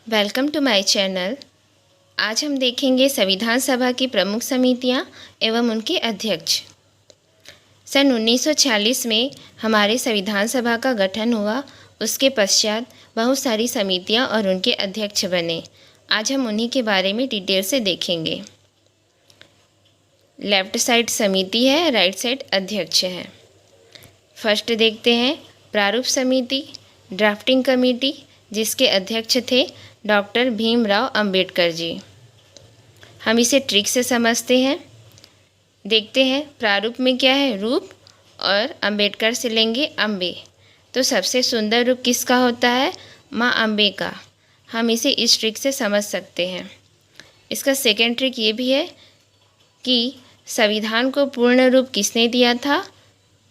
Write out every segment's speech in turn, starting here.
Welcome to my channel. आज हम देखेंगे संविधान सभा की प्रमुख समितियां एवं उनके अध्यक्ष। सन 1946 में हमारे संविधान सभा का गठन हुआ। उसके पश्चात बहुत सारी समितियां और उनके अध्यक्ष बने। आज हम उन्हीं के बारे में डिटेल से देखेंगे। लेफ्ट साइड समिति है, राइट साइड अध्यक्ष है। फर्स्ट देखते हैं प्रारूप समिति, ड्राफ्टिंग कमेटी, जिसके अध्यक्ष थे डॉक्टर भीमराव अंबेडकर जी। हम इसे ट्रिक से समझते हैं। देखते हैं प्रारूप में क्या है, रूप, और अंबेडकर से लेंगे अम्बे। तो सबसे सुंदर रूप किसका होता है? माँ अम्बे का। हम इसे इस ट्रिक से समझ सकते हैं। इसका सेकेंड ट्रिक ये भी है कि संविधान को पूर्ण रूप किसने दिया था?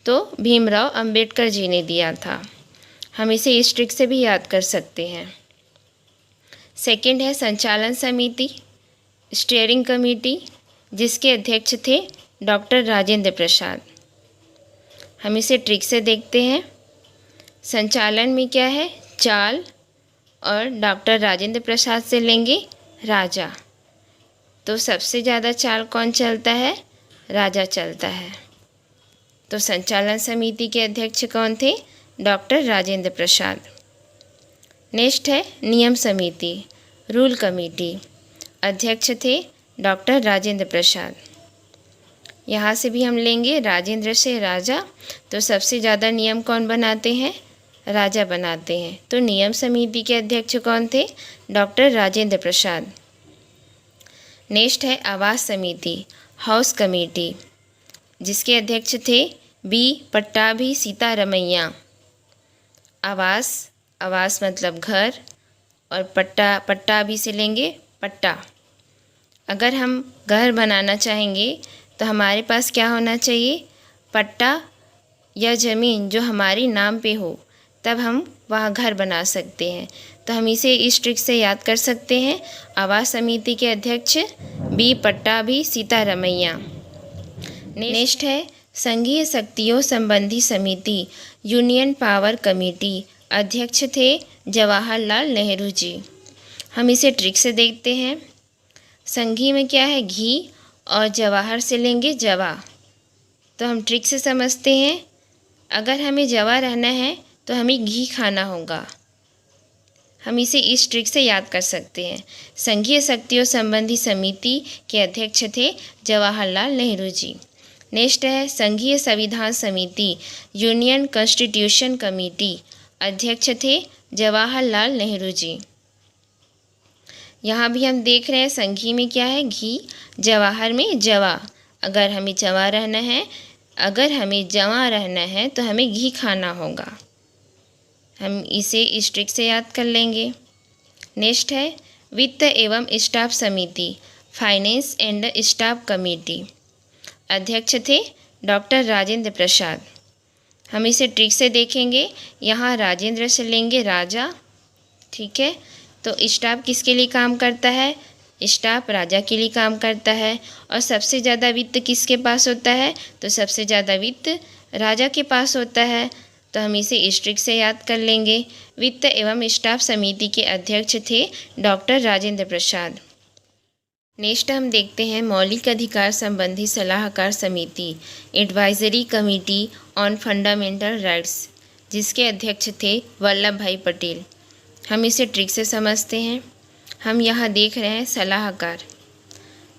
तो भीमराव अंबेडकर जी ने दिया था। हम इसे इस ट्रिक से भी याद कर सकते हैं। सेकंड है संचालन समिति, स्टीयरिंग कमेटी, जिसके अध्यक्ष थे डॉक्टर राजेंद्र प्रसाद। हम इसे ट्रिक से देखते हैं। संचालन में क्या है? चाल, और डॉक्टर राजेंद्र प्रसाद से लेंगे राजा। तो सबसे ज़्यादा चाल कौन चलता है? राजा चलता है। तो संचालन समिति के अध्यक्ष कौन थे? डॉक्टर राजेंद्र प्रसाद। नेक्स्ट है नियम समिति, रूल कमेटी, अध्यक्ष थे डॉक्टर राजेंद्र प्रसाद। यहाँ से भी हम लेंगे राजेंद्र से राजा। तो सबसे ज़्यादा नियम कौन बनाते हैं? राजा बनाते हैं। तो नियम समिति के अध्यक्ष कौन थे? डॉक्टर राजेंद्र प्रसाद। नेक्स्ट है आवास समिति, हाउस कमेटी, जिसके अध्यक्ष थे बी पट्टाभी सीतारमैया। आवास मतलब घर, और पट्टाभी से लेंगे पट्टा। अगर हम घर बनाना चाहेंगे तो हमारे पास क्या होना चाहिए? पट्टा या ज़मीन जो हमारी नाम पे हो, तब हम वहाँ घर बना सकते हैं। तो हम इसे इस ट्रिक से याद कर सकते हैं। आवास समिति के अध्यक्ष बी पट्टाभी सीतारमैया। नेक्स्ट है संघीय शक्तियों संबंधी समिति, यूनियन पावर कमेटी, अध्यक्ष थे जवाहरलाल नेहरू जी। हम इसे ट्रिक से देखते हैं। संघी में क्या है? घी, और जवाहर से लेंगे जवा। तो हम ट्रिक से समझते हैं। अगर हमें जवा रहना है तो हमें घी खाना होगा। हम इसे इस ट्रिक से याद कर सकते हैं। संघीय शक्तियों संबंधी समिति के अध्यक्ष थे जवाहरलाल नेहरू जी। नेक्स्ट है संघीय संविधान समिति, यूनियन कॉन्स्टिट्यूशन कमेटी, अध्यक्ष थे जवाहरलाल नेहरू जी। यहाँ भी हम देख रहे हैं संघी में क्या है? घी, जवाहर में जवा। अगर हमें जवा रहना है तो हमें घी खाना होगा। हम इसे इस ट्रिक से याद कर लेंगे। नेक्स्ट है वित्त एवं स्टाफ समिति, फाइनेंस एंड स्टाफ कमेटी, अध्यक्ष थे डॉक्टर राजेंद्र प्रसाद। हम इसे ट्रिक से देखेंगे। यहाँ राजेंद्र से लेंगे राजा, ठीक है। तो स्टाफ किसके लिए काम करता है? स्टाफ राजा के लिए काम करता है। और सबसे ज़्यादा वित्त किसके पास होता है? तो सबसे ज़्यादा वित्त राजा के पास होता है। तो हम इसे इस ट्रिक से याद कर लेंगे। वित्त एवं स्टाफ समिति के अध्यक्ष थे डॉक्टर राजेंद्र प्रसाद। नेक्स्ट हम देखते हैं मौलिक अधिकार संबंधी सलाहकार समिति, advisory committee on fundamental rights, जिसके अध्यक्ष थे वल्लभ भाई पटेल। हम इसे ट्रिक से समझते हैं। हम यहाँ देख रहे हैं सलाहकार।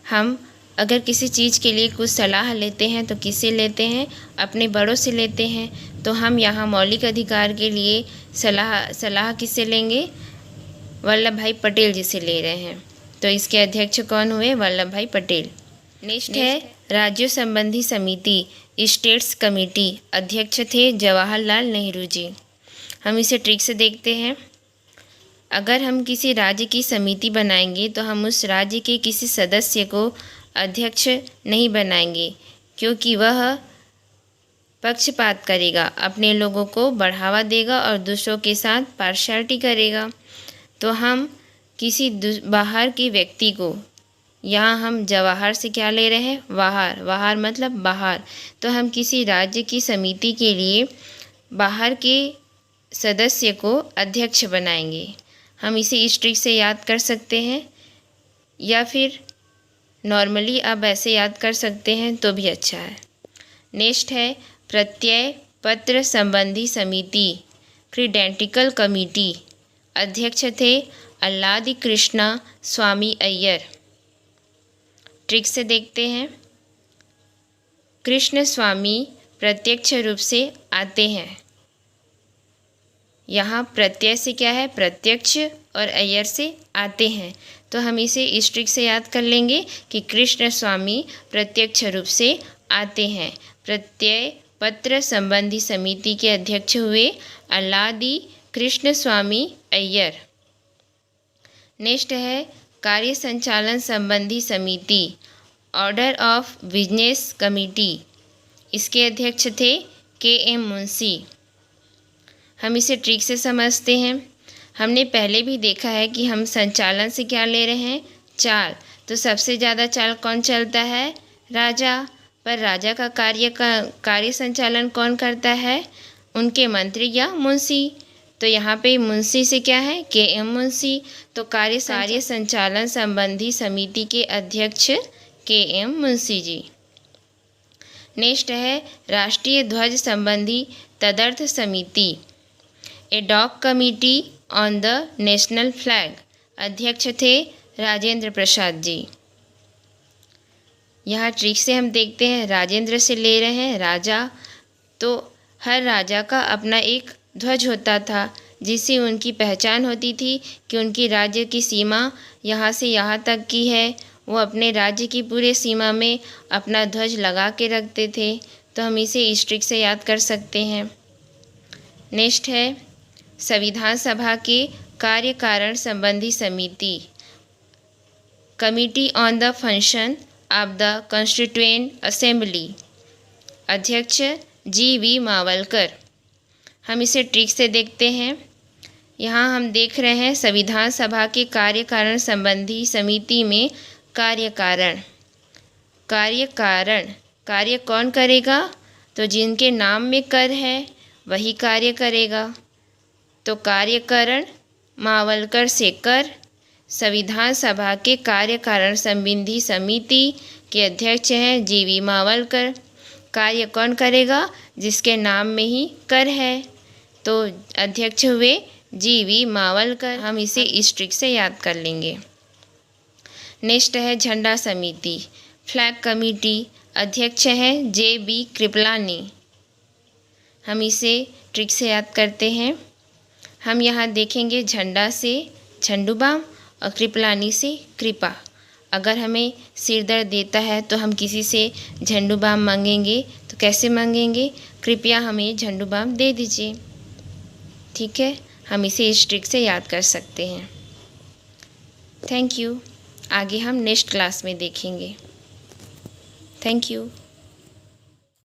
हम अगर किसी चीज़ के लिए कुछ सलाह लेते हैं तो किससे लेते हैं? अपने बड़ों से लेते हैं। तो हम यहाँ मौलिक अधिकार के लिए सलाह किससे लेंगे? वल्लभ भाई पटेल जी से ले रहे हैं। तो इसके अध्यक्ष कौन हुए? वल्लभ भाई पटेल। नेक्स्ट है राज्यों संबंधी समिति, स्टेट्स कमेटी, अध्यक्ष थे जवाहरलाल नेहरू जी। हम इसे ट्रिक से देखते हैं। अगर हम किसी राज्य की समिति बनाएंगे तो हम उस राज्य के किसी सदस्य को अध्यक्ष नहीं बनाएंगे, क्योंकि वह पक्षपात करेगा, अपने लोगों को बढ़ावा देगा और दूसरों के साथ पार्शियलिटी करेगा। तो हम किसी बाहर के व्यक्ति को, यहाँ हम जवाहर से क्या ले रहे हैं? वाहर मतलब बाहर। तो हम किसी राज्य की समिति के लिए बाहर के सदस्य को अध्यक्ष बनाएंगे। हम इसे इस ट्रिक से याद कर सकते हैं, या फिर नॉर्मली आप ऐसे याद कर सकते हैं तो भी अच्छा है। नेक्स्ट है प्रत्यय पत्र संबंधी समिति, क्रीडेंटिकल कमेटी। अध्यक्ष थे अल्लादी कृष्णा स्वामी अय्यर। ट्रिक से देखते हैं। कृष्ण स्वामी प्रत्यक्ष रूप से आते हैं। यहाँ प्रत्यय से क्या है, प्रत्यक्ष, और अय्यर से आते हैं, तो हम इसे इस ट्रिक से याद कर लेंगे कि कृष्ण स्वामी प्रत्यक्ष रूप से आते हैं। प्रत्यय पत्र संबंधी समिति के अध्यक्ष हुए अल्लादी कृष्ण स्वामी अय्यर। नेक्स्ट है कार्य संचालन संबंधी समिति, ऑर्डर ऑफ बिजनेस कमेटी। इसके अध्यक्ष थे के.एम. मुंशी। हम इसे ट्रिक से समझते हैं। हमने पहले भी देखा है कि हम संचालन से क्या ले रहे हैं, चाल। तो सबसे ज़्यादा चाल कौन चलता है, राजा। पर राजा का कार्य संचालन कौन करता है, उनके मंत्री या मुंशी। तो यहाँ पे मुंशी से क्या है, के.एम. मुंशी। तो कार्य संचालन संबंधी समिति के अध्यक्ष के.एम. मुंशी जी। नेक्स्ट है राष्ट्रीय ध्वज संबंधी तदर्थ समिति, a dog committee on the national flag. अध्यक्ष थे राजेंद्र प्रसाद जी। यहाँ ट्रिक से हम देखते हैं, राजेंद्र से ले रहे हैं राजा, तो हर राजा का अपना एक ध्वज होता था जिससे उनकी पहचान होती थी कि उनकी राज्य की सीमा यहाँ से यहाँ तक की है। वो अपने राज्य की पूरे सीमा में अपना ध्वज लगा के रखते थे। तो हम इसे इस ट्रिक से याद कर सकते हैं। नेक्स्ट है संविधान सभा के कार्य कारण संबंधी समिति, committee on the function of the constituent assembly. अध्यक्ष जी.वी. मावलकर। हम इसे ट्रिक से देखते हैं। यहाँ हम देख रहे हैं संविधान सभा के कार्य कारण संबंधी समिति में कार्य कारण। कार्य कौन करेगा, तो जिनके नाम में कर है वही कार्य करेगा। तो कार्यकरण मावलकर से कर। संविधान सभा के कार्य कारण संबंधी समिति के अध्यक्ष हैं जी.वी. मावलकर। कार्य कौन करेगा, जिसके नाम में ही कर है, तो अध्यक्ष हुए जी.वी. मावलकर। हम इसे इस ट्रिक से याद कर लेंगे। नेक्स्ट है झंडा समिति, फ्लैग कमेटी। अध्यक्ष हैं जे.बी. कृपलानी। हम इसे ट्रिक से याद करते हैं। हम यहाँ देखेंगे झंडा से झंडूबाम और कृपलानी से कृपा। अगर हमें सिर दर्द देता है तो हम किसी से झंडूबाम मांगेंगे, तो कैसे मांगेंगे, कृपया हमें झंडूबाम दे दीजिए। ठीक है, हम इसे इस ट्रिक से याद कर सकते हैं। Thank you. आगे हम नेक्स्ट क्लास में देखेंगे। Thank you.